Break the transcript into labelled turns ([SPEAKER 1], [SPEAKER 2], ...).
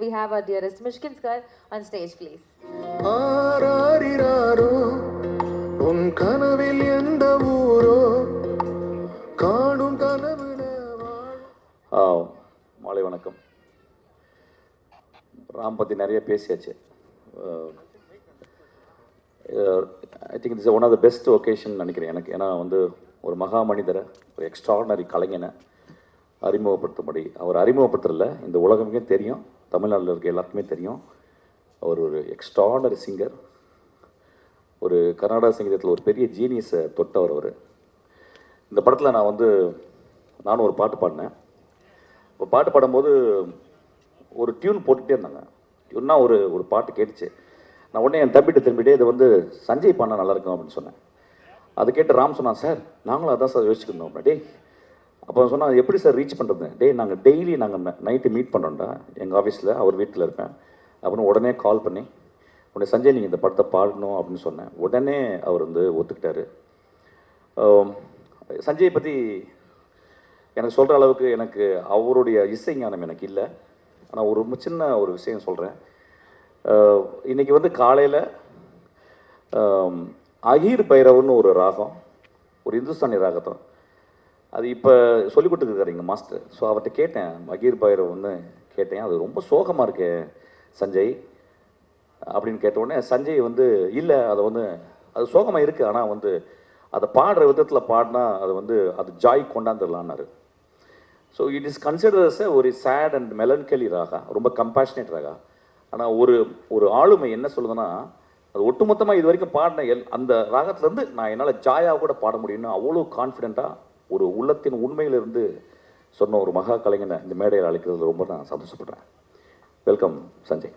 [SPEAKER 1] we have our dearest Mishkin Sir on stage, please.
[SPEAKER 2] உன் கனவில் எந்த ஊரோ காணும் மாலை வணக்கம். ராம் பற்றி நிறைய பேசியாச்சு. I think it's one of the best occasion நினைக்கிறேன் எனக்கு. ஏன்னா வந்து ஒரு மகா மனிதரை, ஒரு எக்ஸ்ட்ராடனரி கலைஞனை அறிமுகப்படுத்தும்படி, அவர் அறிமுகப்படுத்துறதில்ல, இந்த உலகமே தெரியும், தமிழ்நாட்டில் இருக்க எல்லாருக்குமே தெரியும். அவர் ஒரு எக்ஸ்ட்ராடனரி சிங்கர், ஒரு கர்நாடக சங்கீதத்தில் ஒரு பெரிய ஜீனியஸை தொட்டவர் அவர். இந்த படத்தில் நானும் ஒரு பாட்டு பாடினேன். இப்போ பாட்டு பாடும்போது ஒரு டியூன் போட்டுகிட்டே இருந்தாங்க. டியூன்னா ஒரு பாட்டு கேட்டுச்சு. நான் உடனே என் தம்பிட்டு திரும்பிட்டே இதை சஞ்சய் பாடினா நல்லாயிருக்கும் அப்படின்னு சொன்னேன். அதை கேட்டு ராம் சொன்னான், சார் நாங்களும் அதான் சார் யோசிச்சுருந்தோம். டே அப்போ சொன்னால் எப்படி சார் ரீச் பண்ணுறது? நாங்கள் டெய்லி நைட்டு மீட் பண்ணுறோம்டா எங்கள் ஆஃபீஸில், அவர் வீட்டில் இருப்பேன் அப்படின்னு உடனே கால் பண்ணி, உடனே சஞ்சய் நீங்கள் இந்த படத்தை பாடணும் அப்படின்னு சொன்னேன். உடனே அவர் ஒத்துக்கிட்டார். சஞ்சய் பற்றி எனக்கு சொல்கிற அளவுக்கு எனக்கு அவருடைய இசை ஞானம் எனக்கு இல்லை. ஆனால் ஒரு சின்ன ஒரு விஷயம் சொல்கிறேன். இன்றைக்கி காலையில் அகீர் பைரவன்னு ஒரு ராகம், ஒரு இந்துஸ்தானி ராகத்தான், அது இப்போ சொல்லிக் கொடுத்துருக்காரு எங்கள் மாஸ்டர். ஸோ அவர்கிட்ட கேட்டேன், அகீர் பைரவன்னு கேட்டேன். அது ரொம்ப சோகமாக இருக்கே சஞ்சய் அப்படின்னு கேட்டவுடனே சஞ்சய் இல்லை, அதை அது சோகமாக இருக்குது, ஆனால் அதை பாடுற விதத்தில் பாடினா அது ஜாய் கொண்டாந்துடலான்னாரு. ஸோ இட் இஸ் கன்சிடர்ஸ் ஒரு சேட் அண்ட் மெலன்கலி ராகா, ரொம்ப கம்பேஷனேட் ராகா. ஆனால் ஒரு ஆளுமை என்ன சொல்லுதுன்னா, அது ஒட்டுமொத்தமாக இது வரைக்கும் பாடின அந்த ராகத்துலேருந்து நான் என்னால் ஜாயாக கூட பாட முடியும்னு அவ்வளோ கான்ஃபிடெண்ட்டாக ஒரு உள்ளத்தின் உண்மையிலிருந்து சொன்ன ஒரு மகா கலைஞனை இந்த மேடையில் அழைக்கிறது ரொம்ப நான் சந்தோஷப்படுறேன். வெல்கம் சஞ்சய்.